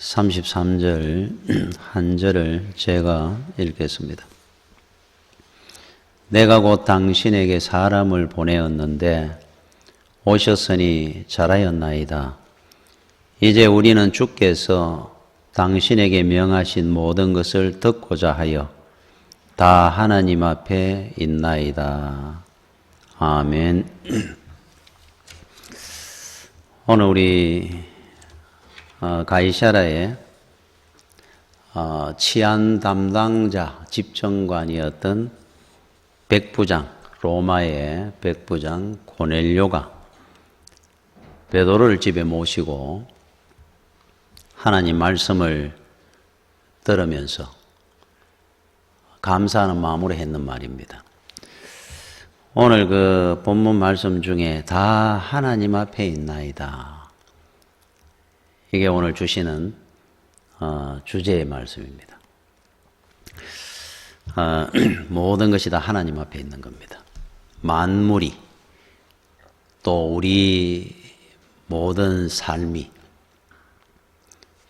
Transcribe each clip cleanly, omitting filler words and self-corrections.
33절 한 절을 제가 읽겠습니다. 내가 곧 당신에게 사람을 보내었는데 오셨으니 잘하였나이다. 이제 우리는 주께서 당신에게 명하신 모든 것을 듣고자 하여 다 하나님 앞에 있나이다. 아멘. 오늘 우리 가이사라의 치안 담당자 집정관이었던 백부장, 로마의 백부장 고넬료가 베드로를 집에 모시고 하나님 말씀을 들으면서 감사하는 마음으로 했는 말입니다. 오늘 그 본문 말씀 중에 다 하나님 앞에 있나이다. 이게 오늘 주시는 주제의 말씀입니다. 모든 것이 다 하나님 앞에 있는 겁니다. 만물이 또 우리 모든 삶이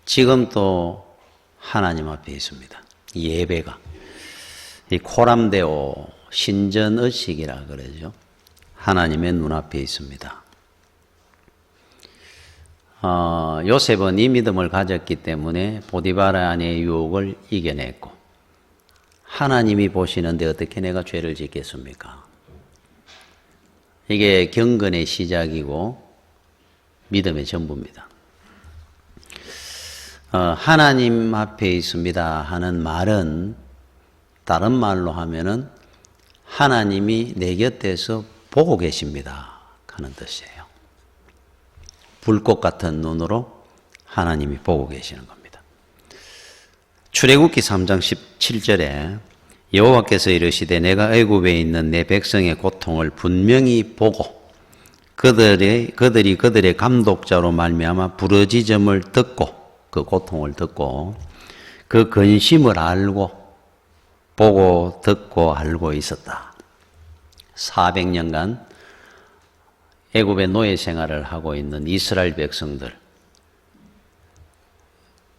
지금 또 하나님 앞에 있습니다. 예배가 이 코람데오 신전의식이라 그러죠. 하나님의 눈앞에 있습니다. 요셉은 이 믿음을 가졌기 때문에 보디바라 아내의 유혹을 이겨냈고, 하나님이 보시는데 어떻게 내가 죄를 짓겠습니까? 이게 경건의 시작이고 믿음의 전부입니다. 하나님 앞에 있습니다 하는 말은 다른 말로 하면은 하나님이 내 곁에서 보고 계십니다 하는 뜻이에요. 불꽃 같은 눈으로 하나님이 보고 계시는 겁니다. 출애굽기 3장 17절에 여호와께서 이르시되 내가 애굽에 있는 내 백성의 고통을 분명히 보고 그들이 그들의 감독자로 말미암아 부르짖음을 듣고 그 고통을 듣고 그 근심을 알고 보고 듣고 알고 있었다. 400년간 애굽의 노예 생활을 하고 있는 이스라엘 백성들,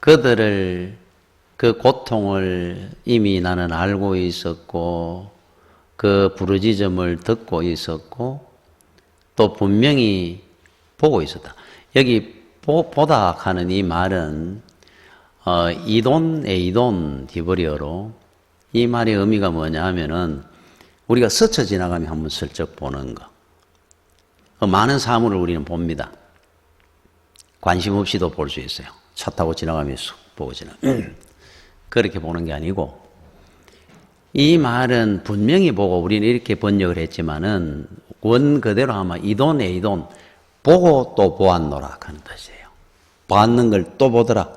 그들을 그 고통을 이미 나는 알고 있었고 그 부르짖음을 듣고 있었고 또 분명히 보고 있었다. 여기 보다 하는 이 말은 이돈 에이돈 히브리어로 이 말의 의미가 뭐냐 하면은 우리가 스쳐 지나가면 한번 슬쩍 보는 거. 많은 사물을 우리는 봅니다. 관심 없이도 볼 수 있어요. 차 타고 지나가면 쑥 보고 그렇게 보는 게 아니고, 이 말은 분명히 보고 우리는 이렇게 번역을 했지만은 원 그대로 아마 이돈 에이돈 보고 또 보았노라 하는 뜻이에요. 봤는 걸 또 보더라.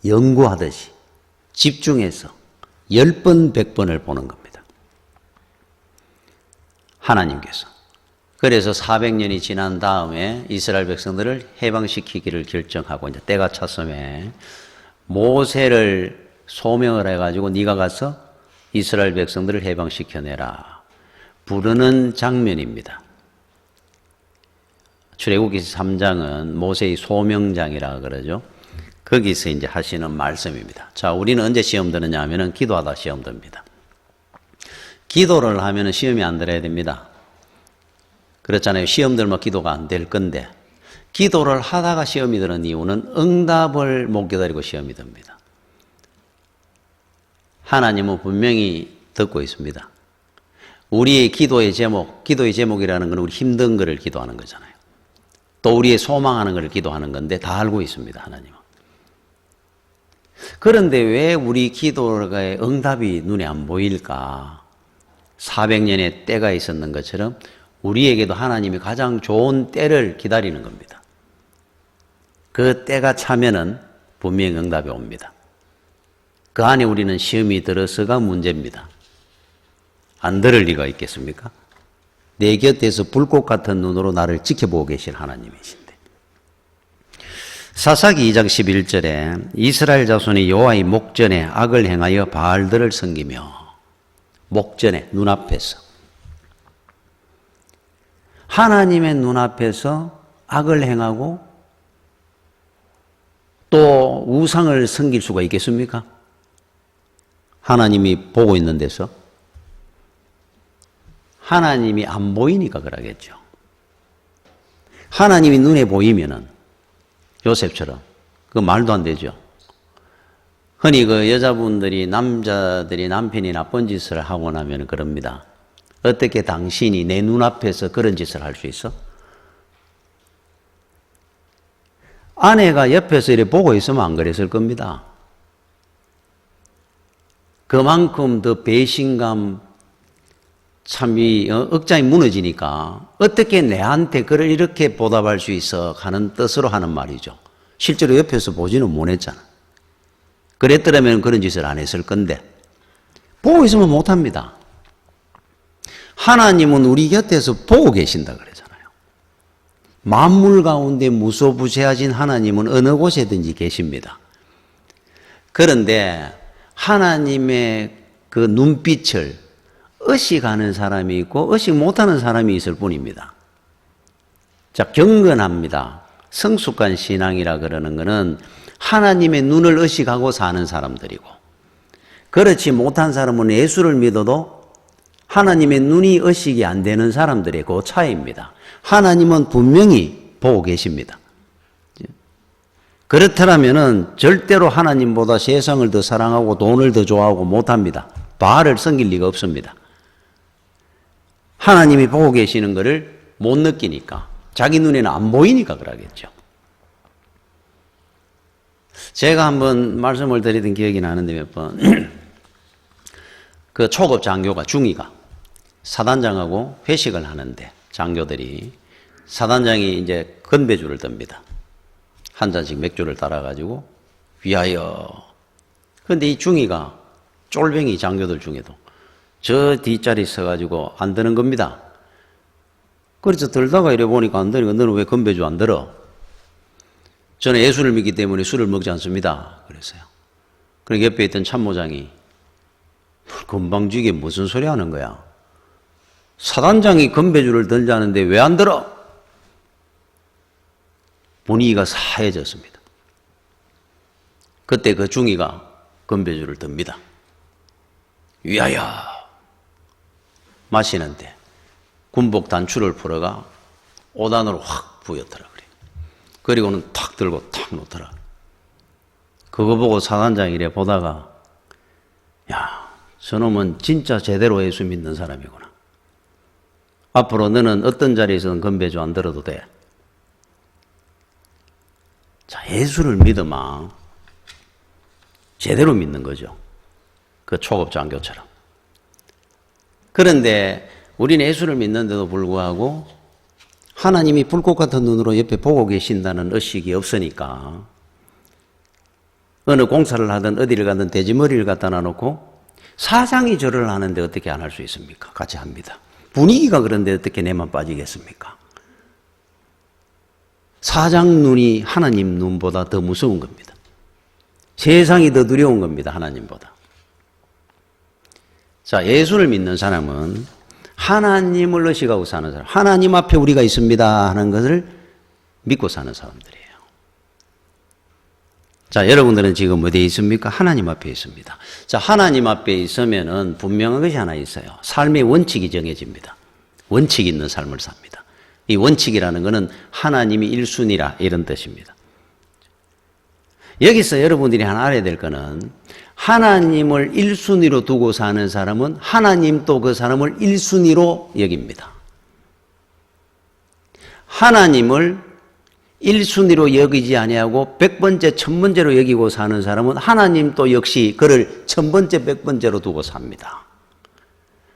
연구하듯이 집중해서 10번, 100번을 보는 겁니다. 하나님께서. 그래서 400년이 지난 다음에 이스라엘 백성들을 해방시키기를 결정하고 이제 때가 찼음에 모세를 소명을 해가지고 네가 가서 이스라엘 백성들을 해방시켜내라 부르는 장면입니다. 출애굽기 3장은 모세의 소명장이라 그러죠. 거기서 이제 하시는 말씀입니다. 자, 우리는 언제 시험 드느냐 하면은 기도하다 시험 듭니다. 기도를 하면은 시험이 안 들어야 됩니다. 그렇잖아요. 시험 들면 기도가 안 될 건데, 기도를 하다가 시험이 드는 이유는 응답을 못 기다리고 시험이 듭니다. 하나님은 분명히 듣고 있습니다. 우리의 기도의 제목이라는 건 우리 힘든 거를 기도하는 거잖아요. 또 우리의 소망하는 걸 기도하는 건데 다 알고 있습니다, 하나님은. 그런데 왜 우리 기도의 응답이 눈에 안 보일까? 400년의 때가 있었는 것처럼 우리에게도 하나님이 가장 좋은 때를 기다리는 겁니다. 그 때가 차면은 분명히 응답이 옵니다. 그 안에 우리는 시험이 들어서가 문제입니다. 안 들을 리가 있겠습니까? 내 곁에서 불꽃 같은 눈으로 나를 지켜보고 계신 하나님이신데. 사사기 2장 11절에 이스라엘 자손이 여호와의 목전에 악을 행하여 바알들을 섬기며, 목전에 눈앞에서 하나님의 눈앞에서 악을 행하고 또 우상을 섬길 수가 있겠습니까? 하나님이 보고 있는 데서. 하나님이 안 보이니까 그러겠죠. 하나님이 눈에 보이면은 요셉처럼 그 말도 안 되죠. 흔히 그 여자분들이 남자들이 남편이 나쁜 짓을 하고 나면 그럽니다. 어떻게 당신이 내 눈앞에서 그런 짓을 할 수 있어? 아내가 옆에서 이렇게 보고 있으면 안 그랬을 겁니다. 그만큼 더 배신감, 참이 억장이 무너지니까 어떻게 내한테 그를 이렇게 보답할 수 있어 하는 뜻으로 하는 말이죠. 실제로 옆에서 보지는 못했잖아. 그랬더라면 그런 짓을 안 했을 건데 보고 있으면 못합니다. 하나님은 우리 곁에서 보고 계신다 그러잖아요. 만물 가운데 무소부재하신 하나님은 어느 곳에든지 계십니다. 그런데 하나님의 그 눈빛을 의식하는 사람이 있고 의식 못하는 사람이 있을 뿐입니다. 자, 경건합니다. 성숙한 신앙이라 그러는 것은 하나님의 눈을 의식하고 사는 사람들이고, 그렇지 못한 사람은 예수를 믿어도 하나님의 눈이 의식이 안 되는 사람들의 그 차이입니다. 하나님은 분명히 보고 계십니다. 그렇다면은 절대로 하나님보다 세상을 더 사랑하고 돈을 더 좋아하고 못합니다. 바알을 섬길 리가 없습니다. 하나님이 보고 계시는 것을 못 느끼니까, 자기 눈에는 안 보이니까 그러겠죠. 제가 한번 말씀을 드리던 기억이 나는데 몇 번, 그 초급 장교가, 중위가 사단장하고 회식을 하는데 장교들이, 사단장이 이제 건배주를 듭니다. 한 잔씩 맥주를 따라가지고 위하여. 그런데 이 중위가 쫄병이 장교들 중에도 저 뒷자리 서가지고 안 드는 겁니다. 그래서 들다가 이래 보니까 안 드니까 너는 왜 건배주 안 들어? 저는 예수를 믿기 때문에 술을 먹지 않습니다. 그랬어요. 그러니까 옆에 있던 참모장이 건방지게 무슨 소리 하는 거야? 사단장이 건배주를 들자는데 왜 안 들어? 분위기가 사해졌습니다. 그때 그 중위가 건배주를 듭니다. 위하여 마시는데 군복 단추를 풀어가 5단으로 확 부였더라 그래. 그리고는 탁 들고 탁 놓더라. 그거 보고 사단장이 이래 보다가, 야, 저놈은 진짜 제대로 예수 믿는 사람이구나. 앞으로 너는 어떤 자리에서는 건배주 안 들어도 돼. 자, 예수를 믿으면 제대로 믿는 거죠. 그 초급 장교처럼. 그런데 우리는 예수를 믿는데도 불구하고 하나님이 불꽃 같은 눈으로 옆에 보고 계신다는 의식이 없으니까 어느 공사를 하든 어디를 가든 돼지머리를 갖다 놔놓고 사장이 절을 하는데 어떻게 안 할 수 있습니까? 같이 합니다. 분위기가 그런데 어떻게 내만 빠지겠습니까? 사장 눈이 하나님 눈보다 더 무서운 겁니다. 세상이 더 두려운 겁니다. 하나님보다. 자, 예수를 믿는 사람은 하나님을 의식하고 사는 사람, 하나님 앞에 우리가 있습니다 하는 것을 믿고 사는 사람들이에요. 자, 여러분들은 지금 어디에 있습니까? 하나님 앞에 있습니다. 자, 하나님 앞에 있으면은 분명한 것이 하나 있어요. 삶의 원칙이 정해집니다. 원칙 있는 삶을 삽니다. 이 원칙이라는 것은 하나님이 1순위라 이런 뜻입니다. 여기서 여러분들이 하나 알아야 될 것은 하나님을 1순위로 두고 사는 사람은 하나님도 그 사람을 1순위로 여깁니다. 하나님을 1순위로 여기지 아니하고 100번째, 1000번째로 여기고 사는 사람은 하나님도 역시 그를 1000번째, 100번째로 두고 삽니다.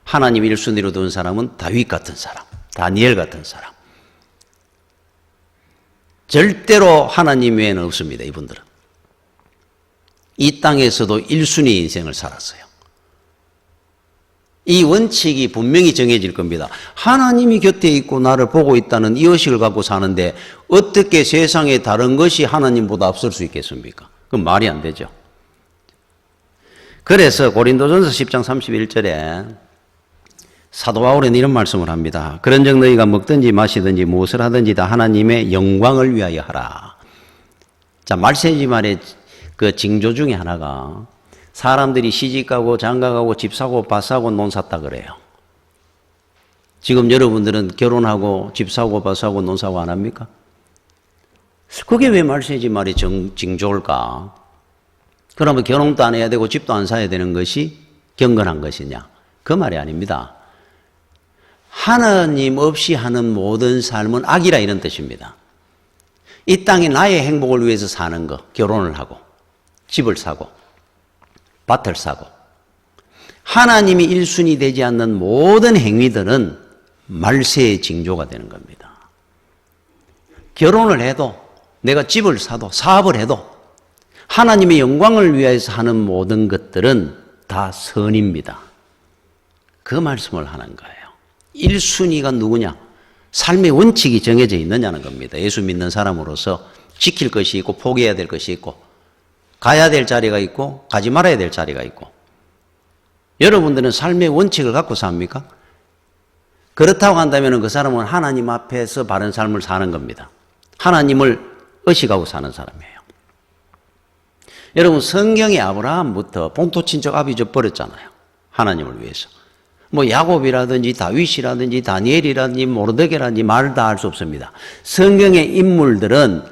하나님 1순위로 둔 사람은 다윗 같은 사람, 다니엘 같은 사람. 절대로 하나님 외에는 없습니다. 이분들은. 이 땅에서도 1순위 인생을 살았어요. 이 원칙이 분명히 정해질 겁니다. 하나님이 곁에 있고 나를 보고 있다는 이 의식을 갖고 사는데 어떻게 세상에 다른 것이 하나님보다 앞설 수 있겠습니까? 그건 말이 안 되죠. 그래서 고린도전서 10장 31절에 사도 바울은 이런 말씀을 합니다. 그런즉 너희가 먹든지 마시든지 무엇을 하든지 다 하나님의 영광을 위하여 하라. 자, 말세지 말의 그 징조 중에 하나가 사람들이 시집가고 장가가고 집 사고 밭 사고 논 샀다 그래요. 지금 여러분들은 결혼하고 집 사고 밭 사고 논 사고 안 합니까? 그게 왜 말세지 말의 징조일까? 그러면 결혼도 안 해야 되고 집도 안 사야 되는 것이 경건한 것이냐? 그 말이 아닙니다. 하나님 없이 하는 모든 삶은 악이라 이런 뜻입니다. 이 땅에 나의 행복을 위해서 사는 거, 결혼을 하고 집을 사고 밭을 사고 하나님이 1순위 되지 않는 모든 행위들은 말세의 징조가 되는 겁니다. 결혼을 해도 내가 집을 사도 사업을 해도 하나님의 영광을 위해서 하는 모든 것들은 다 선입니다. 그 말씀을 하는 거예요. 1순위가 누구냐? 삶의 원칙이 정해져 있느냐는 겁니다. 예수 믿는 사람으로서 지킬 것이 있고 포기해야 될 것이 있고 가야 될 자리가 있고 가지 말아야 될 자리가 있고 여러분들은 삶의 원칙을 갖고 삽니까? 그렇다고 한다면 그 사람은 하나님 앞에서 바른 삶을 사는 겁니다. 하나님을 의식하고 사는 사람이에요. 여러분 성경에 아브라함부터 본토친척 아비 져버렸잖아요. 하나님을 위해서. 뭐 야곱이라든지 다윗이라든지 다니엘이라든지 모르드게라든지 말 다 할 수 없습니다. 성경의 인물들은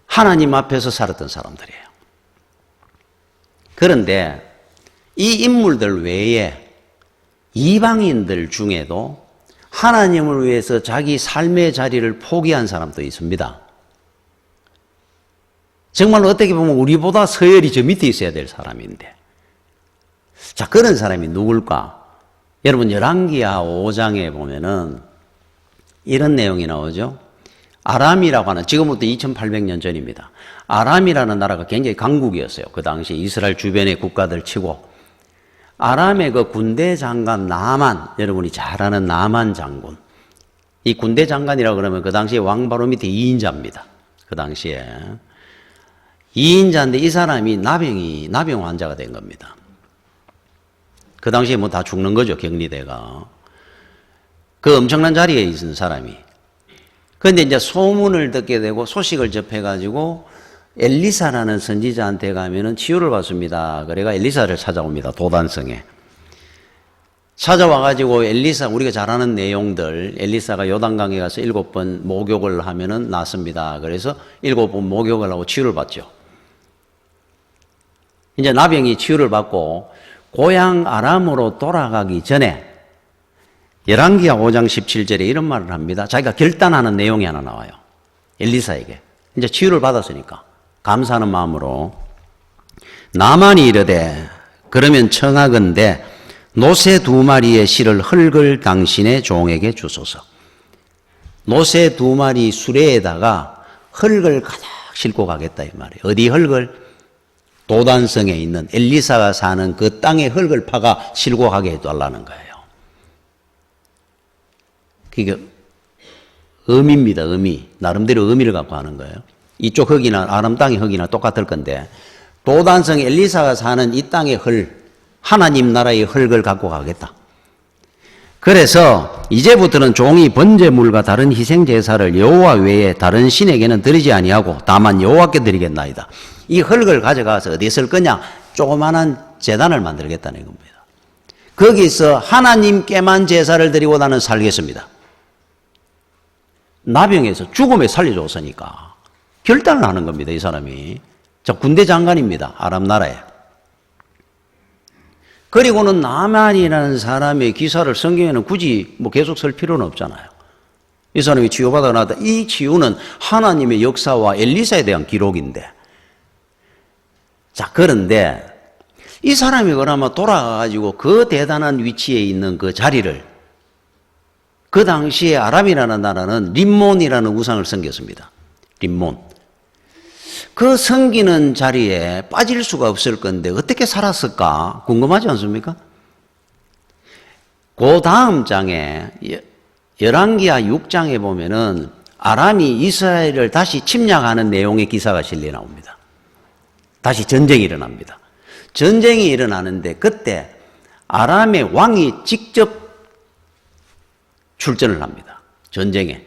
하나님 앞에서 살았던 사람들이에요. 그런데 이 인물들 외에 이방인들 중에도 하나님을 위해서 자기 삶의 자리를 포기한 사람도 있습니다. 정말로 어떻게 보면 우리보다 서열이 저 밑에 있어야 될 사람인데 자, 그런 사람이 누굴까? 여러분 열왕기하 5장에 보면은 이런 내용이 나오죠. 아람이라고 하는 지금부터 2800년 전입니다. 아람이라는 나라가 굉장히 강국이었어요. 그 당시 이스라엘 주변의 국가들 치고 아람의 그 군대 장관 나만, 여러분이 잘 아는 나만 장군. 이 군대 장관이라고 그러면 그 당시에 왕 바로 밑에 2인자입니다. 그 당시에 2인자인데 이 사람이 나병 환자가 된 겁니다. 그 당시에 뭐 다 죽는 거죠, 격리대가. 그 엄청난 자리에 있는 사람이. 그런데 이제 소문을 듣게 되고 소식을 접해가지고 엘리사라는 선지자한테 가면은 치유를 받습니다. 그래가 엘리사를 찾아옵니다. 도단성에. 찾아와가지고 엘리사, 우리가 잘 아는 내용들, 엘리사가 요단강에 가서 7번 목욕을 하면은 낫습니다. 그래서 7번 목욕을 하고 치유를 받죠. 이제 나병이 치유를 받고 고향 아람으로 돌아가기 전에 열왕기하 5장 17절에 이런 말을 합니다. 자기가 결단하는 내용이 하나 나와요. 엘리사에게. 이제 치유를 받았으니까 감사하는 마음으로 나만이 이르되 그러면 청하건대 노새 2마리의 실을 흙을 당신의 종에게 주소서. 노새 2마리 수레에다가 흙을 가득 싣고 가겠다 이 말이에요. 어디 흙을? 도단성에 있는 엘리사가 사는 그 땅의 흙을 파가 싣고 가게 해달라는 거예요. 그게 의미입니다. 의미. 나름대로 의미를 갖고 하는 거예요. 이쪽 흙이나 아람 땅의 흙이나 똑같을 건데 도단성 엘리사가 사는 이 땅의 흙, 하나님 나라의 흙을 갖고 가겠다. 그래서 이제부터는 종이 번제물과 다른 희생 제사를 여호와 외에 다른 신에게는 드리지 아니하고 다만 여호와께 드리겠나이다. 이 흙을 가져가서 어디에 쓸 거냐? 조그마한 제단을 만들겠다는 겁니다. 거기서 하나님께만 제사를 드리고 나는 살겠습니다. 나병에서 죽음에 살려줬으니까 결단을 하는 겁니다. 이 사람이. 자, 군대 장관입니다. 아람 나라에. 그리고는 나만이라는 사람의 기사를 성경에는 굳이 뭐 계속 쓸 필요는 없잖아요. 이 사람이 치유받아 나왔다. 이 치유는 하나님의 역사와 엘리사에 대한 기록인데. 자, 그런데 이 사람이 그나마 돌아가가지고 그 대단한 위치에 있는 그 자리를 그 당시에 아람이라는 나라는 림몬이라는 우상을 섬겼습니다. 림몬. 그 섬기는 자리에 빠질 수가 없을 건데 어떻게 살았을까 궁금하지 않습니까? 그 다음 장에 열왕기하 6장에 보면은 아람이 이스라엘을 다시 침략하는 내용의 기사가 실려 나옵니다. 다시 전쟁이 일어납니다. 전쟁이 일어나는데 그때 아람의 왕이 직접 출전을 합니다. 전쟁에.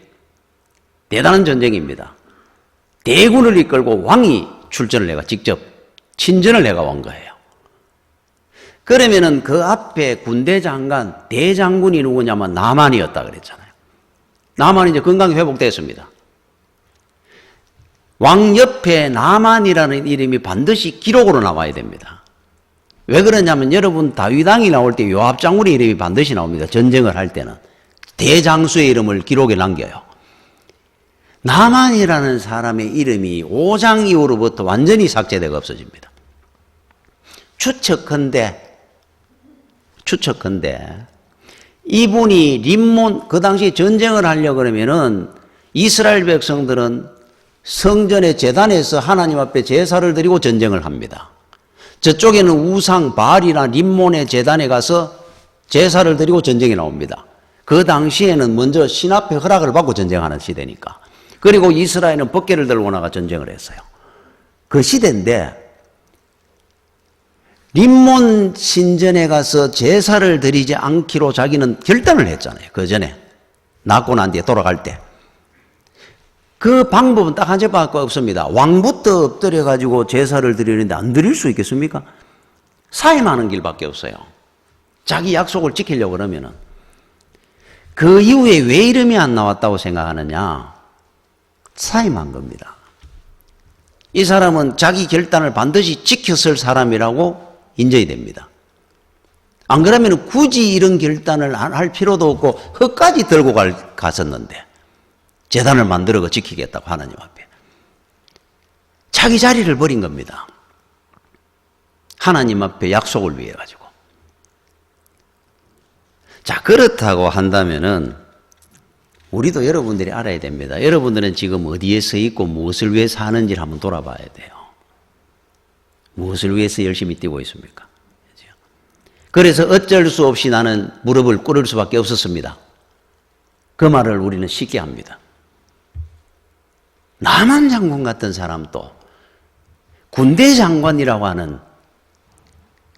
대단한 전쟁입니다. 대군을 이끌고 왕이 출전을 해가 직접 친전을 해가 온 거예요. 그러면은 그 앞에 군대 장관, 대장군이 누구냐면 나만이었다 그랬잖아요. 나만이 이제 건강이 회복됐습니다. 왕 옆에 나만이라는 이름이 반드시 기록으로 나와야 됩니다. 왜 그러냐면 여러분 다윗왕이 나올 때 요압 장군의 이름이 반드시 나옵니다. 전쟁을 할 때는. 대장수의 이름을 기록에 남겨요. 나만이라는 사람의 이름이 5장 이후로부터 완전히 삭제되고 없어집니다. 추측컨대 이분이 림몬, 그 당시 전쟁을 하려고 그러면은 이스라엘 백성들은 성전의 제단에서 하나님 앞에 제사를 드리고 전쟁을 합니다. 저쪽에는 우상 바알이나 림몬의 제단에 가서 제사를 드리고 전쟁이 나옵니다. 그 당시에는 먼저 신 앞에 허락을 받고 전쟁하는 시대니까. 그리고 이스라엘은 법궤를 들고 나가 전쟁을 했어요. 그 시대인데 림몬 신전에 가서 제사를 드리지 않기로 자기는 결단을 했잖아요. 그 전에 낳고 난 뒤에 돌아갈 때. 그 방법은 딱 한 가지밖에 없습니다. 왕부터 엎드려 가지고 제사를 드리는데 안 드릴 수 있겠습니까? 사임하는 길밖에 없어요. 자기 약속을 지키려고 그러면은. 그 이후에 왜 이름이 안 나왔다고 생각하느냐? 사임한 겁니다. 이 사람은 자기 결단을 반드시 지켰을 사람이라고 인정이 됩니다. 안 그러면 굳이 이런 결단을 할 필요도 없고 흙까지 들고 갔었는데 제단을 만들어 지키겠다고 하나님 앞에. 자기 자리를 버린 겁니다. 하나님 앞에 약속을 위해 가지고. 자, 그렇다고 한다면은 우리도 여러분들이 알아야 됩니다. 여러분들은 지금 어디에 서 있고 무엇을 위해서 하는지를 한번 돌아봐야 돼요. 무엇을 위해서 열심히 뛰고 있습니까? 그래서 어쩔 수 없이 나는 무릎을 꿇을 수밖에 없었습니다. 그 말을 우리는 쉽게 합니다. 나만 장군 같은 사람도 군대 장관이라고 하는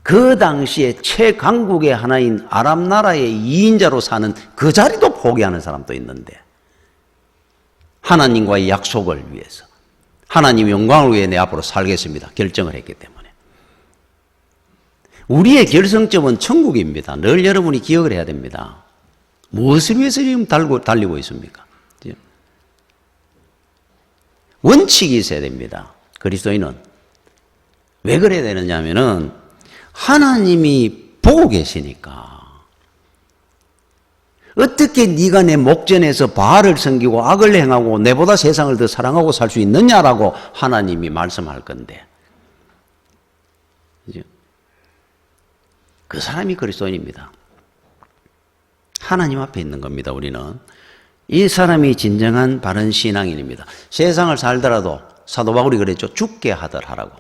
그 당시에 최강국의 하나인 아람 나라의 2인자로 사는 그 자리도 포기하는 사람도 있는데 하나님과의 약속을 위해서 하나님의 영광을 위해 내 앞으로 살겠습니다. 결정을 했기 때문에. 우리의 결성점은 천국입니다. 늘 여러분이 기억을 해야 됩니다. 무엇을 위해서 지금 달리고 있습니까? 원칙이 있어야 됩니다. 그리스도인은. 왜 그래야 되느냐 하면은 하나님이 보고 계시니까. 어떻게 네가 내 목전에서 바알을 섬기고 악을 행하고 내보다 세상을 더 사랑하고 살 수 있느냐라고 하나님이 말씀할 건데. 그 사람이 그리스도인입니다. 하나님 앞에 있는 겁니다. 우리는. 이 사람이 진정한 바른 신앙인입니다. 세상을 살더라도 사도 바울이 그랬죠. 죽게 하더라라고.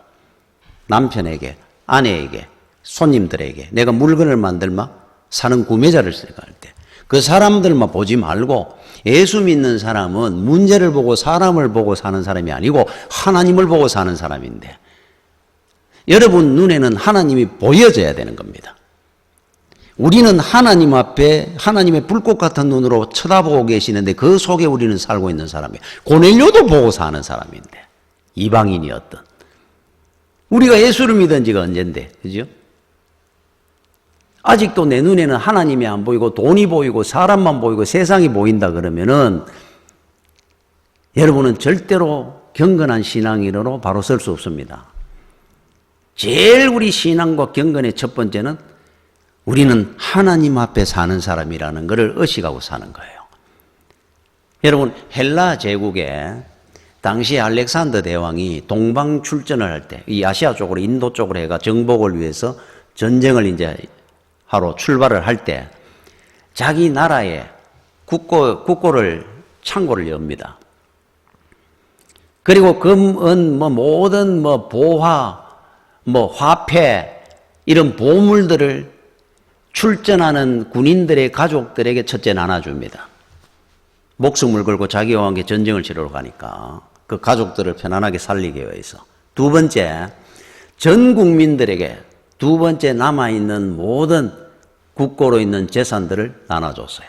남편에게, 아내에게, 손님들에게 내가 물건을 만들마 사는 구매자를 생각할 때 그 사람들만 보지 말고 예수 믿는 사람은 문제를 보고 사람을 보고 사는 사람이 아니고 하나님을 보고 사는 사람인데 여러분 눈에는 하나님이 보여져야 되는 겁니다. 우리는 하나님 앞에 하나님의 불꽃 같은 눈으로 쳐다보고 계시는데 그 속에 우리는 살고 있는 사람이에요. 고넬료도 보고 사는 사람인데 이방인이었던 우리가 예수를 믿은 지가 언젠데 그죠? 아직도 내 눈에는 하나님이 안 보이고 돈이 보이고 사람만 보이고 세상이 보인다 그러면은 여러분은 절대로 경건한 신앙인으로 바로 설 수 없습니다. 제일 우리 신앙과 경건의 첫 번째는 우리는 하나님 앞에 사는 사람이라는 것을 의식하고 사는 거예요. 여러분 헬라 제국에 당시 알렉산더 대왕이 동방 출전을 할 때 이 아시아 쪽으로 인도 쪽으로 해가 정복을 위해서 전쟁을 이제 하러 출발을 할 때 자기 나라에 국고를 창고를 엽니다. 그리고 금, 은, 모든 보화, 화폐 이런 보물들을 출전하는 군인들의 가족들에게 첫째 나눠줍니다. 목숨을 걸고 자기와 함께 전쟁을 치르러 가니까 그 가족들을 편안하게 살리기 위해서. 두 번째, 전 국민들에게 두 번째 남아있는 모든 국고로 있는 재산들을 나눠줬어요.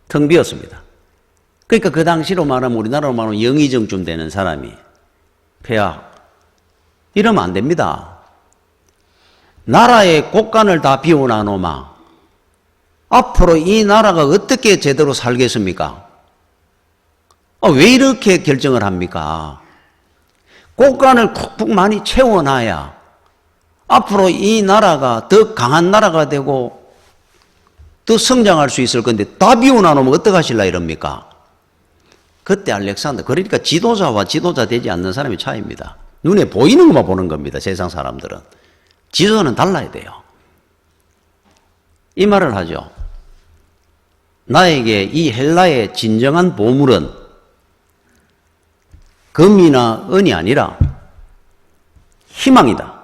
텅 비었습니다. 그러니까 그 당시로 말하면 우리나라로 말하면 영의정쯤 되는 사람이 폐하 이러면 안 됩니다. 나라의 곳간을 다 비워놔놓으마 앞으로 이 나라가 어떻게 제대로 살겠습니까? 왜 이렇게 결정을 합니까? 곳간을 쿡쿡 많이 채워놔야 앞으로 이 나라가 더 강한 나라가 되고 더 성장할 수 있을 건데 다 비워놔놓으면 어떡하실라 이럽니까? 그때 알렉산더, 그러니까 지도자와 지도자 되지 않는 사람의 차이입니다. 눈에 보이는 것만 보는 겁니다. 세상 사람들은. 지도자는 달라야 돼요. 이 말을 하죠. 나에게 이 헬라의 진정한 보물은 금이나 은이 아니라 희망이다.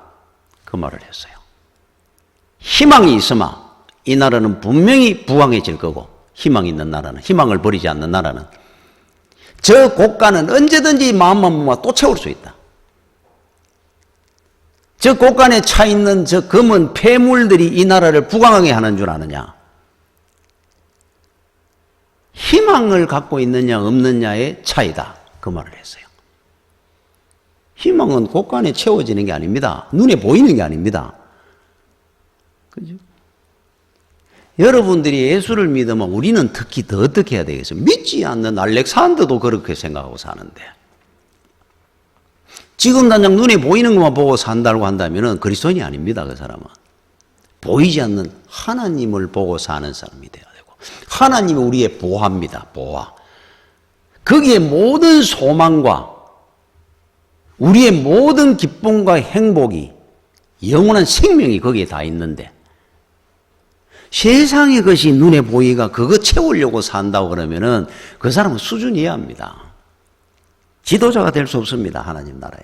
그 말을 했어요. 희망이 있으면 이 나라는 분명히 부강해질 거고, 희망이 있는 나라는, 희망을 버리지 않는 나라는 저 곳간은 언제든지 마음만 먹으면 또 채울 수 있다. 저 곳간에 차 있는 저 검은 폐물들이 이 나라를 부강하게 하는 줄 아느냐? 희망을 갖고 있느냐 없느냐의 차이다. 그 말을 했어요. 희망은 곳간에 채워지는 게 아닙니다. 눈에 보이는 게 아닙니다. 그죠? 여러분들이 예수를 믿으면 우리는 특히 더 어떻게 해야 되겠어요? 믿지 않는 알렉산더도 그렇게 생각하고 사는데, 지금 당장 눈에 보이는 것만 보고 산다고 한다면 그리스도인이 아닙니다. 그 사람은 보이지 않는 하나님을 보고 사는 사람이 돼야 되고, 하나님이 우리의 보화입니다. 보화. 거기에 모든 소망과 우리의 모든 기쁨과 행복이, 영원한 생명이 거기에 다 있는데, 세상의 것이 눈에 보이가 그거 채우려고 산다고 그러면은 그 사람은 수준이 이해합니다. 지도자가 될 수 없습니다. 하나님 나라에.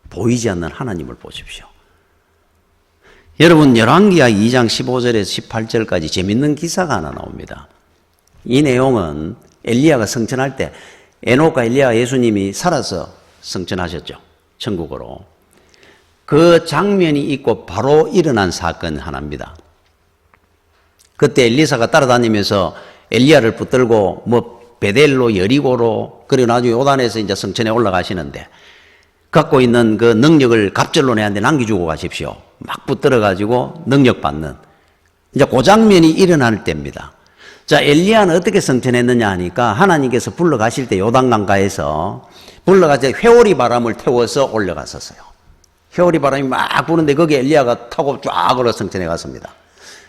보이지 않는 하나님을 보십시오. 여러분, 열왕기하 2장 15절에서 18절까지 재밌는 기사가 하나 나옵니다. 이 내용은 엘리야가 성천할 때 에녹과 엘리야 예수님이 살아서 성천하셨죠. 천국으로. 그 장면이 있고 바로 일어난 사건 하나입니다. 그때 엘리사가 따라다니면서 엘리야를 붙들고 베델로 여리고로, 그리고 나중에 요단에서 이제 성천에 올라가시는데 갖고 있는 그 능력을 갑절로 내한테 남겨주고 가십시오. 막 붙들어가지고 능력 받는, 이제 그 장면이 일어날 때입니다. 자, 엘리야는 어떻게 성천했느냐 하니까 하나님께서 불러가실 때 요단강가에서 불러가서 회오리 바람을 태워서 올라갔었어요. 회오리 바람이 막 부는데 거기에 엘리야가 타고 쫙 올라 성천에 갔습니다.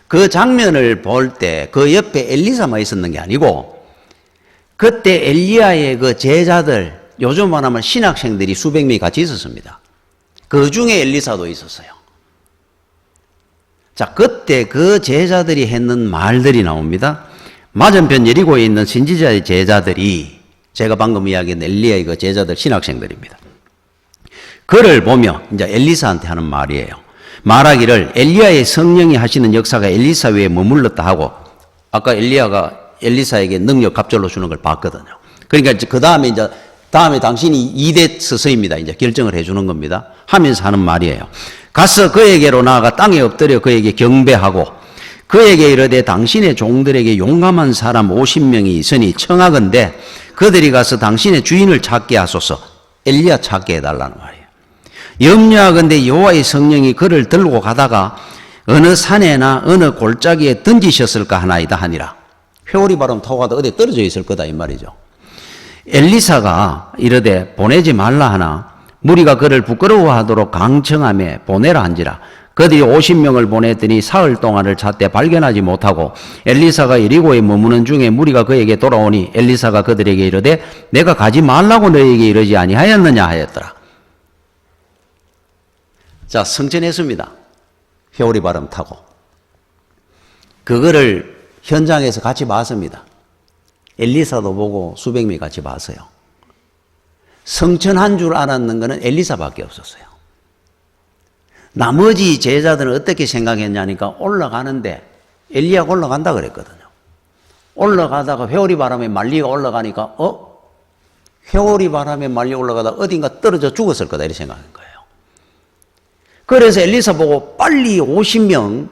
그 장면을 볼 때 그 옆에 엘리사만 있었는 게 아니고, 그때 엘리야의 그 제자들, 요즘 말하면 신학생들이 수백 명이 같이 있었습니다. 그 중에 엘리사도 있었어요. 자, 그때 그 제자들이 했는 말들이 나옵니다. 맞은편 여리고에 있는 신지자의 제자들이, 제가 방금 이야기한 엘리야의 그 제자들 신학생들입니다. 그를 보며 이제 엘리사한테 하는 말이에요. 말하기를 엘리야의 성령이 하시는 역사가 엘리사 위에 머물렀다 하고, 아까 엘리야가 엘리사에게 능력 갑절로 주는 걸 봤거든요. 그러니까 이제 그 다음에 다음에 당신이 2대 스승입니다. 이제 결정을 해주는 겁니다. 하면서 하는 말이에요. 가서 그에게로 나아가 땅에 엎드려 그에게 경배하고 그에게 이르되 당신의 종들에게 용감한 사람 50명이 있으니 청하건대 그들이 가서 당신의 주인을 찾게 하소서. 엘리야 찾게 해달라는 말이에요. 염려하건대 여호와의 성령이 그를 들고 가다가 어느 산에나 어느 골짜기에 던지셨을까 하나이다 하니라. 회오리 바람 타고 가다 어디에 떨어져 있을 거다 이 말이죠. 엘리사가 이르되 보내지 말라 하나 무리가 그를 부끄러워하도록 강청하며 보내라 한지라. 그들이 50명을 보냈더니 사흘 동안을 찾되 발견하지 못하고 엘리사가 여리고에 머무는 중에 무리가 그에게 돌아오니 엘리사가 그들에게 이르되 내가 가지 말라고 너에게 이르지 아니하였느냐 하였더라. 자, 성천했습니다. 회오리 바람 타고. 그거를 현장에서 같이 봤습니다. 엘리사도 보고 수백 명이 같이 봤어요. 성천한 줄 알았는 것은 엘리사밖에 없었어요. 나머지 제자들은 어떻게 생각했냐니까 올라가는데 엘리야가 올라간다 그랬거든요. 올라가다가 회오리 바람에 말리가 올라가니까 회오리 바람에 말리 올라가다 어딘가 떨어져 죽었을 거다 이렇게 생각한 거예요. 그래서 엘리사 보고 빨리 50명,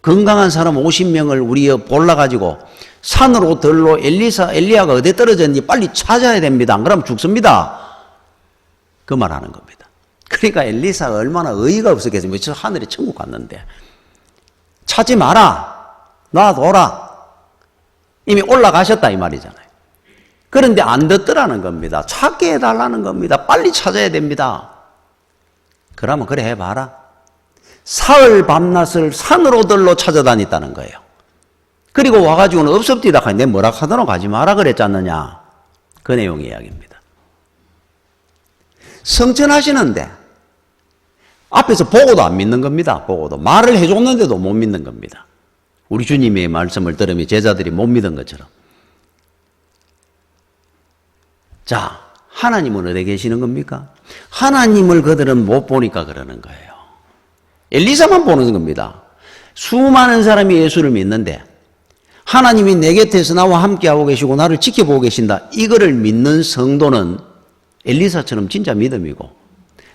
건강한 사람 50명을 우리 골라가지고 산으로 들로 엘리야가 어디에 떨어졌는지 빨리 찾아야 됩니다. 안 그러면 죽습니다. 그 말 하는 겁니다. 그러니까 엘리사가 얼마나 의의가 없었겠습니까? 저 하늘에 천국 갔는데. 찾지 마라. 놔둬라. 이미 올라가셨다 이 말이잖아요. 그런데 안 듣더라는 겁니다. 찾게 해달라는 겁니다. 빨리 찾아야 됩니다. 그러면 그래 해봐라. 사흘 밤낮을 산으로 들로 찾아다녔다는 거예요. 그리고 와가지고는 없습디다 하니 내 뭐라 하더라 가지 마라 그랬지 않느냐. 그 내용의 이야기입니다. 성천하시는데 앞에서 보고도 안 믿는 겁니다. 보고도. 말을 해줬는데도 못 믿는 겁니다. 우리 주님의 말씀을 들으면 제자들이 못 믿은 것처럼. 자, 하나님은 어디 계시는 겁니까? 하나님을 그들은 못 보니까 그러는 거예요. 엘리사만 보는 겁니다. 수많은 사람이 예수를 믿는데 하나님이 내 곁에서 나와 함께하고 계시고 나를 지켜보고 계신다. 이거를 믿는 성도는 엘리사처럼 진짜 믿음이고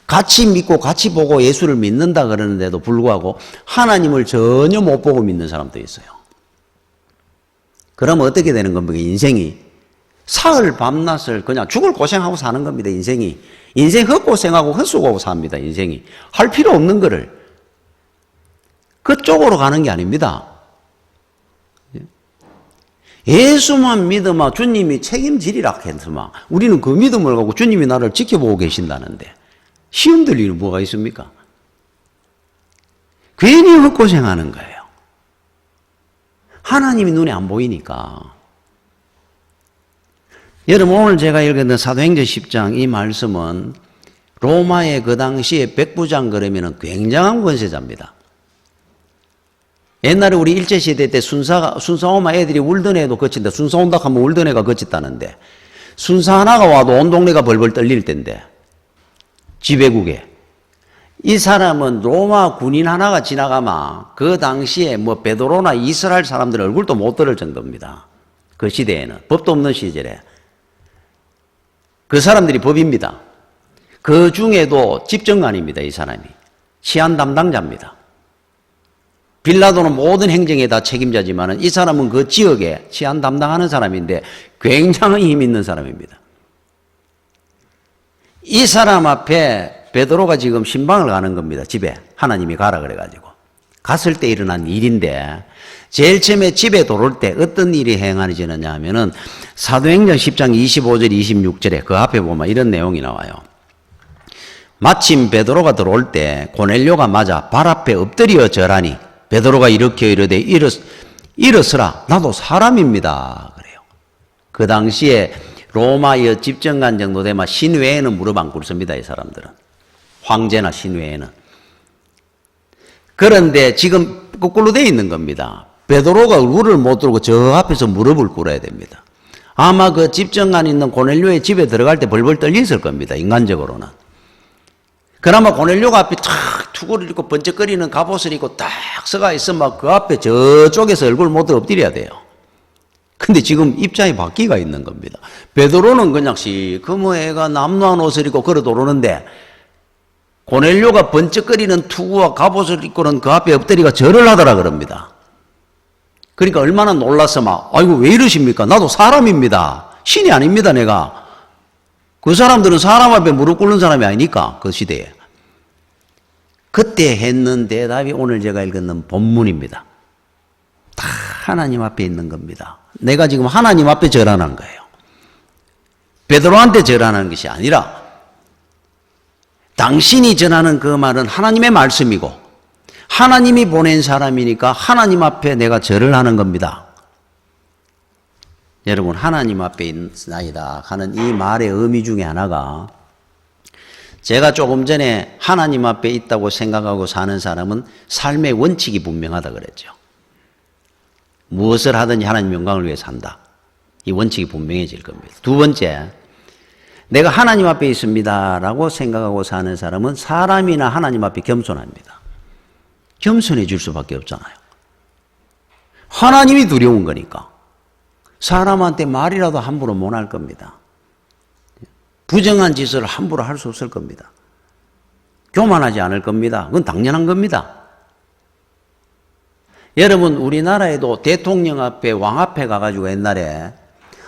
같이 믿고 같이 보고 예수를 믿는다 그러는데도 불구하고 하나님을 전혀 못 보고 믿는 사람도 있어요. 그러면 어떻게 되는 겁니까? 인생이 사흘 밤낮을 그냥 죽을 고생하고 사는 겁니다. 인생이. 인생 헛고생하고 헛수고하고 삽니다. 인생이. 할 필요 없는 거를. 그쪽으로 가는 게 아닙니다. 예수만 믿으면 주님이 책임지리라 했으면 우리는 그 믿음을 갖고 주님이 나를 지켜보고 계신다는데 시험 들 일은 뭐가 있습니까? 괜히 헛고생하는 거예요. 하나님이 눈에 안 보이니까. 여러분 오늘 제가 읽었던 사도행전 10장 이 말씀은 로마의 그 당시에 백부장 그러면 굉장한 권세자입니다. 옛날에 우리 일제시대 때 순사오마 애들이 울던 애도 거친다. 순사 온다 하면 울던 애가 거쳤다는데 순사 하나가 와도 온 동네가 벌벌 떨릴 텐데 지배국에 이 사람은 로마 군인 하나가 지나가면 그 당시에 뭐 베드로나 이스라엘 사람들 얼굴도 못 들을 정도입니다. 그 시대에는 법도 없는 시절에 그 사람들이 법입니다. 그 중에도 집정관입니다. 이 사람이 치안 담당자입니다. 빌라도는 모든 행정에 다 책임자지만 이 사람은 그 지역에 치안 담당하는 사람인데 굉장히 힘 있는 사람입니다. 이 사람 앞에 베드로가 지금 신방을 가는 겁니다. 집에 하나님이 가라 그래가지고 갔을 때 일어난 일인데 제일 처음에 집에 들어올 때 어떤 일이 행하느냐 하면은 사도행전 10장 25절 26절에 그 앞에 보면 이런 내용이 나와요. 마침 베드로가 들어올 때 고넬료가 맞아 발 앞에 엎드려 절하니 베드로가 이렇게 이르되 일어서라 나도 사람입니다 그래요. 그 당시에 로마의 집정관 정도 되면 신외에는 무릎 안 꿇습니다. 이 사람들은 황제나 신외에는. 그런데 지금 거꾸로 되어 있는 겁니다. 베드로가 얼굴을 못 들고 저 앞에서 무릎을 꿇어야 됩니다. 아마 그 집정관 있는 고넬료의 집에 들어갈 때 벌벌 떨렸을 겁니다. 인간적으로는. 그나마 고넬료가 앞에 탁 투구를 입고 번쩍거리는 갑옷을 입고 딱 서가 있으면 그 앞에 저쪽에서 얼굴 못 들어 엎드려야 돼요. 근데 지금 입장이 바뀌가 있는 겁니다. 베드로는 그냥 시커먼 애가 남루한 옷을 입고 걸어 도르는데 고넬료가 번쩍거리는 투구와 갑옷을 입고는 그 앞에 엎드리가 절을 하더라 그럽니다. 그러니까 얼마나 놀랐으면 아이고 왜 이러십니까? 나도 사람입니다. 신이 아닙니다 내가. 그 사람들은 사람 앞에 무릎 꿇는 사람이 아니니까 그 시대에. 그때 했는 대답이 오늘 제가 읽은 본문입니다. 다 하나님 앞에 있는 겁니다. 내가 지금 하나님 앞에 절하는 거예요. 베드로한테 절하는 것이 아니라 당신이 전하는 그 말은 하나님의 말씀이고 하나님이 보낸 사람이니까 하나님 앞에 내가 절을 하는 겁니다. 여러분 하나님 앞에 있나이다 하는 이 말의 의미 중에 하나가 제가 조금 전에 하나님 앞에 있다고 생각하고 사는 사람은 삶의 원칙이 분명하다 그랬죠. 무엇을 하든지 하나님 영광을 위해 산다. 이 원칙이 분명해질 겁니다. 두 번째, 내가 하나님 앞에 있습니다 라고 생각하고 사는 사람은 사람이나 하나님 앞에 겸손합니다. 겸손해질 수밖에 없잖아요. 하나님이 두려운 거니까. 사람한테 말이라도 함부로 못 할 겁니다. 부정한 짓을 함부로 할 수 없을 겁니다. 교만하지 않을 겁니다. 그건 당연한 겁니다. 여러분 우리나라에도 대통령 앞에 왕 앞에 가가지고 옛날에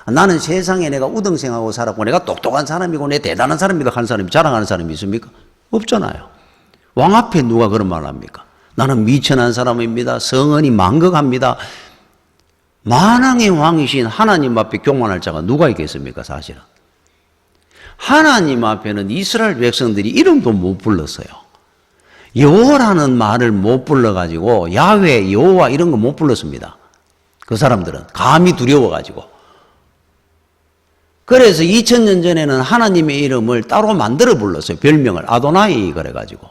나는 세상에 내가 우등생하고 살았고 내가 똑똑한 사람이고 내 대단한 사람이다 하는 사람이 자랑하는 사람이 있습니까? 없잖아요. 왕 앞에 누가 그런 말을 합니까? 나는 미천한 사람입니다. 성은이 망극합니다. 만왕의 왕이신 하나님 앞에 교만할 자가 누가 있겠습니까? 사실은. 하나님 앞에는 이스라엘 백성들이 이름도 못 불렀어요. 여호와라는 말을 못 불러가지고 야훼, 여호와 이런 거 못 불렀습니다. 그 사람들은 감히 두려워가지고. 그래서 2000년 전에는 하나님의 이름을 따로 만들어 불렀어요. 별명을 아도나이 그래가지고.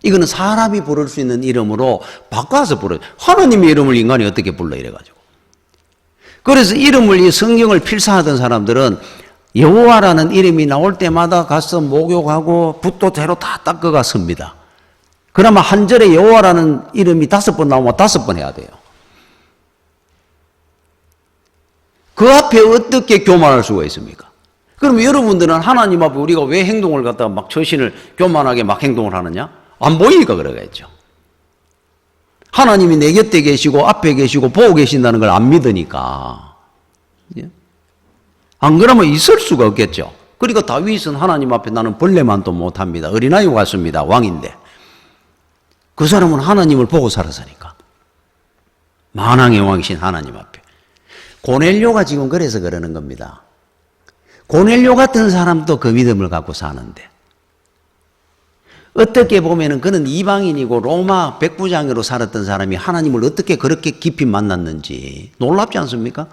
이거는 사람이 부를 수 있는 이름으로 바꿔서 불러요. 하나님의 이름을 인간이 어떻게 불러 이래가지고. 그래서 이름을 이 성경을 필사하던 사람들은 여호와라는 이름이 나올 때마다 가서 목욕하고 붓도 대로 다 닦아가 씁니다. 그러면 한 절에 여호와라는 이름이 5번 나오면 5번 해야 돼요. 그 앞에 어떻게 교만할 수가 있습니까? 그러면 여러분들은 하나님 앞에 우리가 왜 행동을 갖다가 막 처신을 교만하게 막 행동을 하느냐? 안 보이니까 그러겠죠. 하나님이 내 곁에 계시고 앞에 계시고 보고 계신다는 걸 안 믿으니까. 안 그러면 있을 수가 없겠죠. 그러니까 다윗은 하나님 앞에 나는 벌레만도 못합니다. 어린아이 같습니다. 왕인데. 그 사람은 하나님을 보고 살았으니까. 만왕의 왕이신 하나님 앞에. 고넬료가 지금 그래서 그러는 겁니다. 고넬료 같은 사람도 그 믿음을 갖고 사는데 어떻게 보면은 그는 이방인이고 로마 백부장으로 살았던 사람이 하나님을 어떻게 그렇게 깊이 만났는지 놀랍지 않습니까?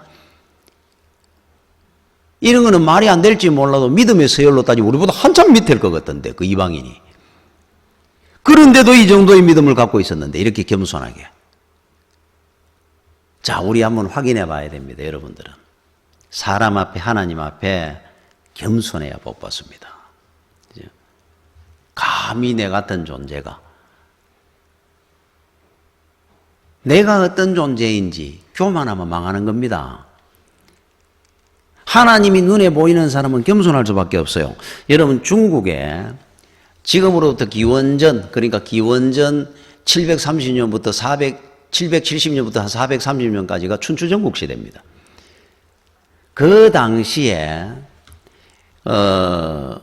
이런 거는 말이 안 될지 몰라도 믿음의 서열로 따지면 우리보다 한참 밑일 것 같던데 그 이방인이. 그런데도 이 정도의 믿음을 갖고 있었는데 이렇게 겸손하게. 자, 우리 한번 확인해 봐야 됩니다. 여러분들은. 사람 앞에 하나님 앞에 겸손해야 복 받습니다. 감히 내 같은 존재가 내가 어떤 존재인지 교만하면 망하는 겁니다. 하나님이 눈에 보이는 사람은 겸손할 수밖에 없어요. 여러분 중국에 지금으로부터 기원전 그러니까 기원전 730년부터 770년부터 한 430년까지가 춘추전국 시대입니다. 그 당시에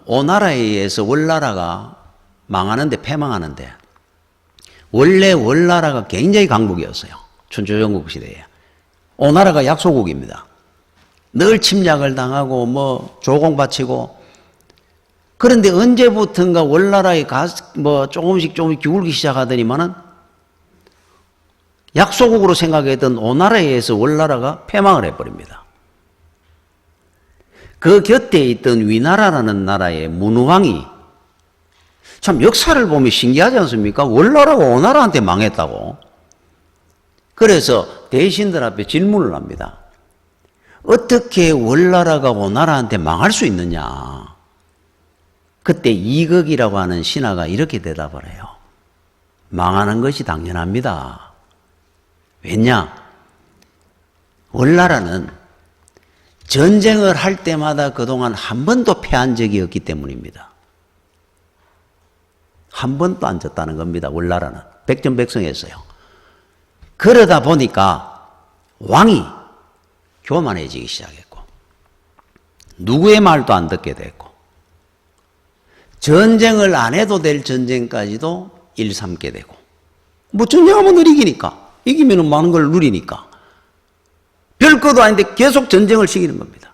오나라에 의해서 월나라가 망하는데 패망하는데 원래 월나라가 굉장히 강국이었어요. 춘추전국 시대에. 오나라가 약소국입니다. 늘 침략을 당하고 뭐 조공바치고 그런데 언제부턴가 월나라에 조금씩 기울기 시작하더니만은 약소국으로 생각했던 오나라에 의해서 월나라가 패망을 해버립니다. 그 곁에 있던 위나라라는 나라의 문왕이 참 역사를 보면 신기하지 않습니까? 월나라가 오나라한테 망했다고. 그래서 대신들 앞에 질문을 합니다. 어떻게 월나라가 오나라한테 망할 수 있느냐? 그때 이극이라고 하는 신하가 이렇게 대답을 해요. 망하는 것이 당연합니다. 왜냐? 월나라는 전쟁을 할 때마다 그동안 한 번도 패한 적이 없기 때문입니다. 한 번도 안 졌다는 겁니다. 월나라는. 백전백승했어요. 그러다 보니까 왕이 교만해지기 시작했고 누구의 말도 안 듣게 됐고 전쟁을 안 해도 될 전쟁까지도 일삼게 되고 뭐 전쟁하면 늘 이기니까 이기면 많은 걸 누리니까 별것도 아닌데 계속 전쟁을 시키는 겁니다.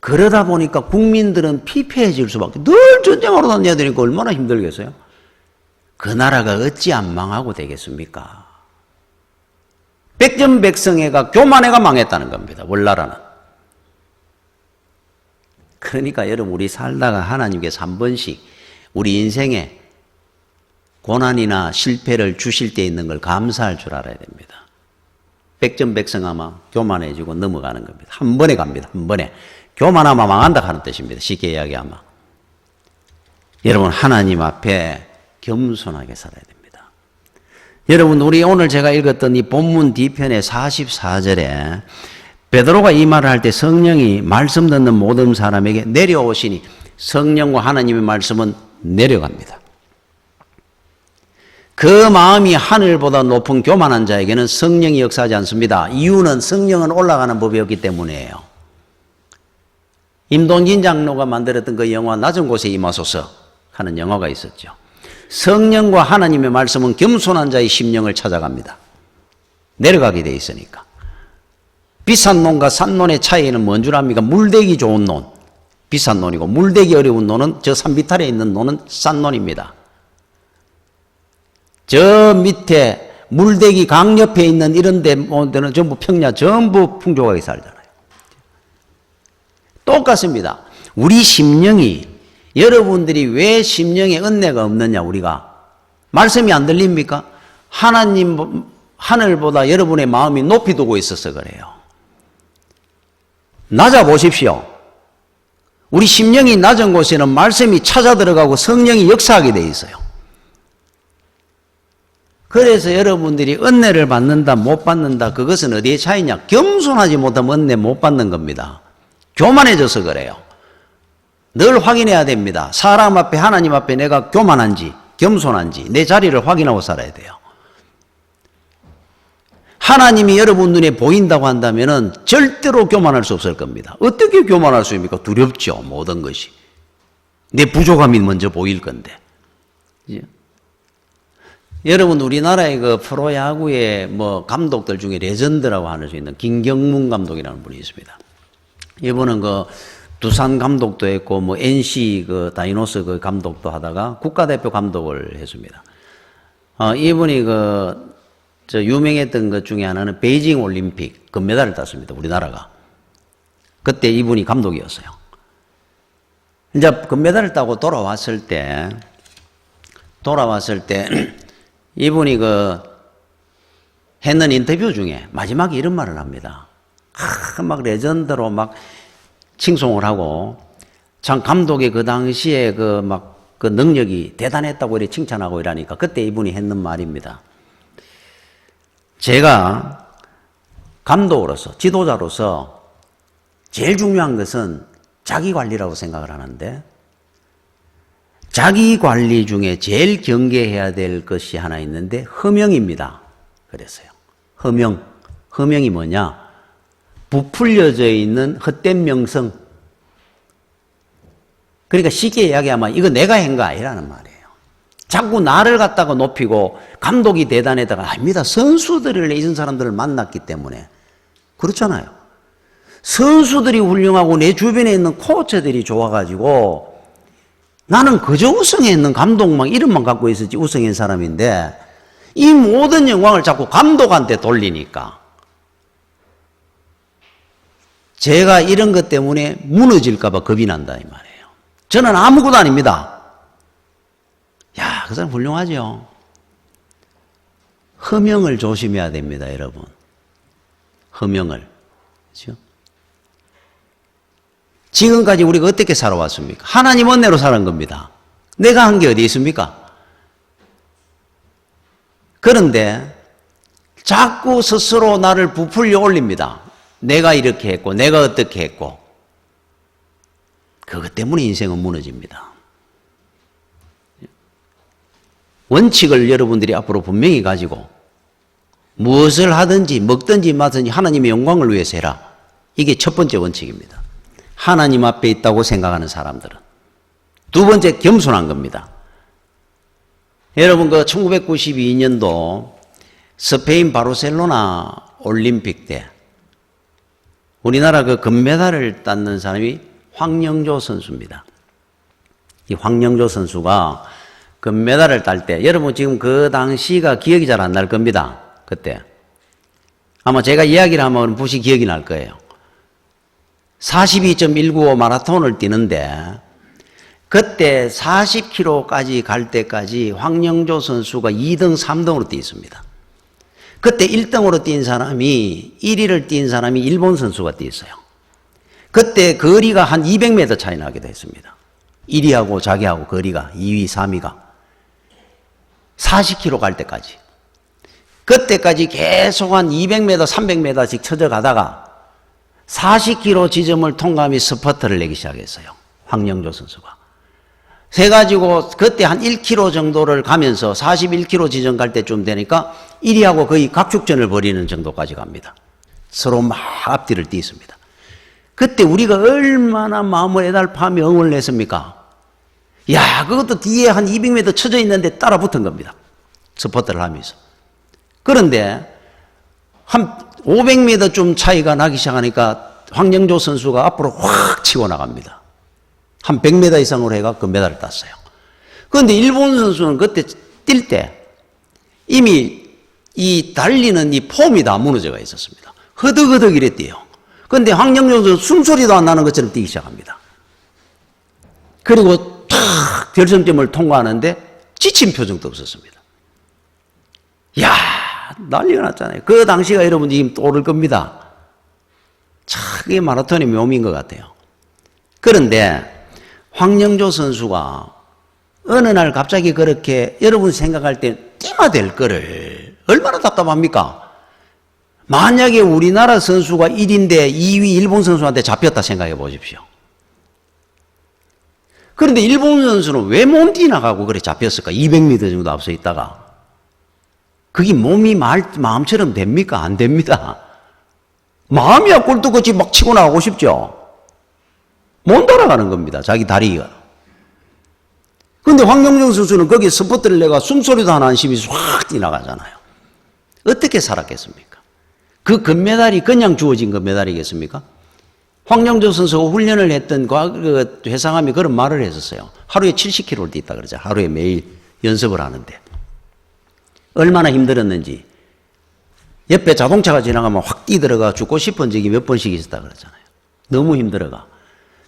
그러다 보니까 국민들은 피폐해질 수밖에 늘 전쟁하러 다녀야 되니까 얼마나 힘들겠어요? 그 나라가 어찌 안 망하고 되겠습니까? 백전백승해가 교만해가 망했다는 겁니다. 월나라는. 그러니까 여러분 우리 살다가 하나님께서 한 번씩 우리 인생에 고난이나 실패를 주실 때 있는 걸 감사할 줄 알아야 됩니다. 백전백승하면 교만해지고 넘어가는 겁니다. 한 번에 갑니다. 한 번에. 교만하면 망한다 하는 뜻입니다. 쉽게 이야기하면. 여러분 하나님 앞에 겸손하게 살아야 됩니다. 여러분 우리 오늘 제가 읽었던 이 본문 뒤편의 44절에 베드로가 이 말을 할 때 성령이 말씀 듣는 모든 사람에게 내려오시니 성령과 하나님의 말씀은 내려갑니다. 그 마음이 하늘보다 높은 교만한 자에게는 성령이 역사하지 않습니다. 이유는 성령은 올라가는 법이었기 때문이에요. 임동진 장로가 만들었던 그 영화 낮은 곳에 임하소서 하는 영화가 있었죠. 성령과 하나님의 말씀은 겸손한 자의 심령을 찾아갑니다. 내려가게 돼 있으니까. 비싼 논과 싼 논의 차이는 뭔 줄 압니까? 물대기 좋은 논, 비싼 논이고, 물대기 어려운 논은 저 산 비탈에 있는 논은 싼 논입니다. 저 밑에 물대기 강 옆에 있는 이런 데는 전부 평야, 전부 풍족하게 살잖아요. 똑같습니다. 우리 심령이, 여러분들이 왜 심령에 은혜가 없느냐, 우리가. 말씀이 안 들립니까? 하나님, 하늘보다 여러분의 마음이 높이 두고 있어서 그래요. 낮아 보십시오. 우리 심령이 낮은 곳에는 말씀이 찾아 들어가고 성령이 역사하게 돼 있어요. 그래서 여러분들이 은혜를 받는다, 못 받는다, 그것은 어디에 차이냐? 겸손하지 못하면 은혜 못 받는 겁니다. 교만해져서 그래요. 늘 확인해야 됩니다. 사람 앞에, 하나님 앞에 내가 교만한지, 겸손한지, 내 자리를 확인하고 살아야 돼요. 하나님이 여러분 눈에 보인다고 한다면 절대로 교만할 수 없을 겁니다. 어떻게 교만할 수 있습니까? 두렵죠, 모든 것이. 내 부족함이 먼저 보일 건데. 그죠? 여러분, 우리나라의 그 프로야구의 감독들 중에 레전드라고 할 수 있는 김경문 감독이라는 분이 있습니다. 이분은 그 두산 감독도 했고, NC 그 다이노스 그 감독도 하다가 국가대표 감독을 했습니다. 이분이 유명했던 것 중에 하나는 베이징 올림픽 금메달을 땄습니다. 우리나라가. 그때 이분이 감독이었어요. 이제 금메달을 따고 돌아왔을 때 이분이 했는 인터뷰 중에 마지막에 이런 말을 합니다. 막 레전드로 막 칭송을 하고, 참 감독의 그 당시에 그 능력이 대단했다고 이렇게 칭찬하고 이러니까 그때 이분이 했는 말입니다. 제가 감독으로서, 지도자로서 제일 중요한 것은 자기 관리라고 생각을 하는데, 자기 관리 중에 제일 경계해야 될 것이 하나 있는데 허명입니다. 그랬어요. 허명이 뭐냐? 부풀려져 있는 헛된 명성. 그러니까 쉽게 이야기하면 이거 내가 한 거 아니라는 말이에요. 자꾸 나를 갖다가 높이고 감독이 대단하다가 아닙니다. 선수들을 이런 사람들을 만났기 때문에 그렇잖아요. 선수들이 훌륭하고 내 주변에 있는 코치들이 좋아가지고 나는 그저 우승했는 감독만 이름만 갖고 있었지 우승한 사람인데 이 모든 영광을 자꾸 감독한테 돌리니까 제가 이런 것 때문에 무너질까 봐 겁이 난다 이 말이에요. 저는 아무것도 아닙니다. 야, 그 사람 훌륭하죠. 허명을 조심해야 됩니다, 여러분. 허명을. 그렇죠? 지금까지 우리가 어떻게 살아왔습니까? 하나님 은혜로 살은 겁니다. 내가 한 게 어디 있습니까? 그런데 자꾸 스스로 나를 부풀려 올립니다. 내가 이렇게 했고 내가 어떻게 했고 그것 때문에 인생은 무너집니다. 원칙을 여러분들이 앞으로 분명히 가지고 무엇을 하든지 먹든지 마든지 하나님의 영광을 위해서 해라. 이게 첫 번째 원칙입니다. 하나님 앞에 있다고 생각하는 사람들은. 두 번째, 겸손한 겁니다. 여러분, 1992년도 스페인 바르셀로나 올림픽 때 우리나라 금메달을 땄는 사람이 황영조 선수입니다. 이 황영조 선수가 금메달을 딸 때, 여러분 지금 그 당시가 기억이 잘 안 날 겁니다. 그때. 아마 제가 이야기를 하면 부시 기억이 날 거예요. 42.195 마라톤을 뛰는데 그때 40km까지 갈 때까지 황영조 선수가 2등, 3등으로 뛰었습니다. 그때 1등으로 뛴 사람이 1위를 뛴 사람이 일본 선수가 뛰었어요. 그때 거리가 한 200m 차이 나게 됐습니다. 1위하고 자기하고 거리가 2위, 3위가 40km 갈 때까지. 그때까지 계속 한 200m, 300m씩 쳐져가다가 40km 지점을 통과하며 스퍼트를 내기 시작했어요. 황영조 선수가. 세가지고 그때 한 1km 정도를 가면서 41km 지점 갈 때쯤 되니까 1위하고 거의 각축전을 벌이는 정도까지 갑니다. 서로 막 앞뒤를 띄습니다. 그때 우리가 얼마나 마음을 애달파하며 응원을 했습니까? 야, 그것도 뒤에 한 200m 쳐져 있는데 따라 붙은 겁니다. 스포트를 하면서. 그런데 한 500m쯤 차이가 나기 시작하니까 황영조 선수가 앞으로 확 치고 나갑니다. 한 100m 이상으로 해가 금메달을 땄어요. 그런데 일본 선수는 그때 뛸 때 이미 이 달리는 이 폼이 다 무너져가 있었습니다. 허덕허덕 이랬대요. 그런데 황영조 선수 숨소리도 안 나는 것처럼 뛰기 시작합니다. 그리고 탁 결승점을 통과하는데 지친 표정도 없었습니다. 야, 난리가 났잖아요. 그 당시가 여러분 지금 떠오를 겁니다. 참, 그게 마라톤의 묘미인 것 같아요. 그런데 황영조 선수가 어느 날 갑자기 그렇게 여러분 생각할 때 띠마될 거를 얼마나 답답합니까? 만약에 우리나라 선수가 1위인데 2위 일본 선수한테 잡혔다 생각해 보십시오. 그런데 일본 선수는 왜 못 뛰나가고 그래 잡혔을까? 200m 정도 앞서 있다가. 그게 몸이 마음처럼 됩니까? 안 됩니다. 마음이야 꼴뚜껑이 막 치고 나가고 싶죠. 못 따라가는 겁니다. 자기 다리가. 그런데 황영종 선수는 거기에 스포트를 내가 숨소리도 하나 안 쉬면서 확 뛰나가잖아요. 어떻게 살았겠습니까? 그 금메달이 그냥 주어진 금메달이겠습니까? 황영조 선수가 훈련을 했던 그 회상함이 그런 말을 했었어요. 하루에 70km를 뛰었다 그러죠. 하루에 매일 연습을 하는데. 얼마나 힘들었는지. 옆에 자동차가 지나가면 확 뛰들어가 죽고 싶은 적이 몇 번씩 있었다 그러잖아요. 너무 힘들어가.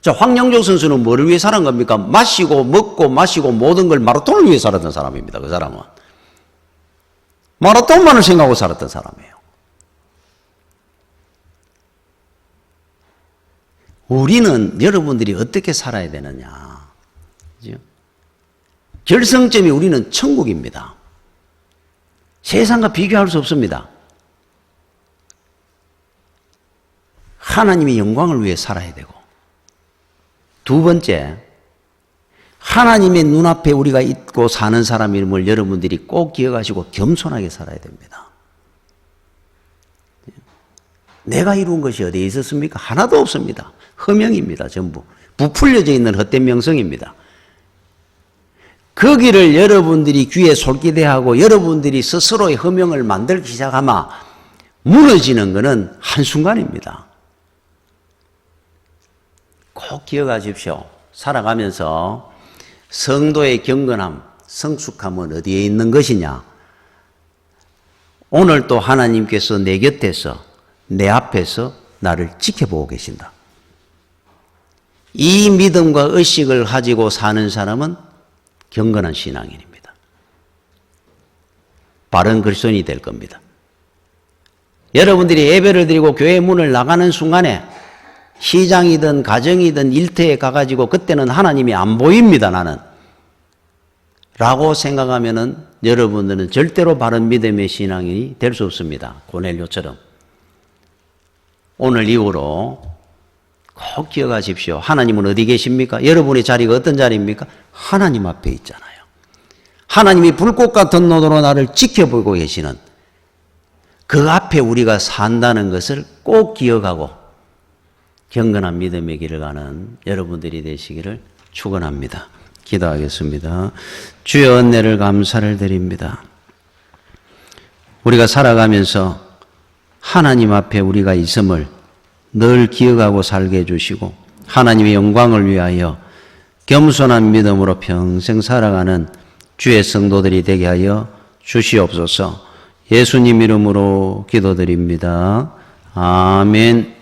자, 황영조 선수는 뭐를 위해 살은 겁니까? 마시고 먹고 마시고 모든 걸 마라톤을 위해 살았던 사람입니다. 그 사람은. 마라톤만을 생각하고 살았던 사람이에요. 우리는 여러분들이 어떻게 살아야 되느냐. 그죠? 결승점이 우리는 천국입니다. 세상과 비교할 수 없습니다. 하나님의 영광을 위해 살아야 되고, 두 번째, 하나님의 눈앞에 우리가 있고 사는 사람임을 여러분들이 꼭 기억하시고 겸손하게 살아야 됩니다. 내가 이룬 것이 어디에 있었습니까? 하나도 없습니다. 허명입니다. 전부. 부풀려져 있는 헛된 명성입니다. 거기를 여러분들이 귀에 솔깃해하고 여러분들이 스스로의 허명을 만들기 시작하면 무너지는 것은 한순간입니다. 꼭 기억하십시오. 살아가면서 성도의 경건함, 성숙함은 어디에 있는 것이냐? 오늘 또 하나님께서 내 곁에서 내 앞에서 나를 지켜보고 계신다. 이 믿음과 의식을 가지고 사는 사람은 경건한 신앙인입니다. 바른 그리스도인이 될 겁니다. 여러분들이 예배를 드리고 교회 문을 나가는 순간에 시장이든 가정이든 일터에 가가지고 그때는 하나님이 안 보입니다, 나는. 라고 생각하면은 여러분들은 절대로 바른 믿음의 신앙인이 될 수 없습니다. 고넬료처럼. 오늘 이후로 꼭 기억하십시오. 하나님은 어디 계십니까? 여러분의 자리가 어떤 자리입니까? 하나님 앞에 있잖아요. 하나님이 불꽃 같은 눈으로 나를 지켜보고 계시는 그 앞에 우리가 산다는 것을 꼭 기억하고 경건한 믿음의 길을 가는 여러분들이 되시기를 축원합니다. 기도하겠습니다. 주의 은혜를 감사를 드립니다. 우리가 살아가면서 하나님 앞에 우리가 있음을 늘 기억하고 살게 해주시고 하나님의 영광을 위하여 겸손한 믿음으로 평생 살아가는 주의 성도들이 되게 하여 주시옵소서. 예수님 이름으로 기도드립니다. 아멘.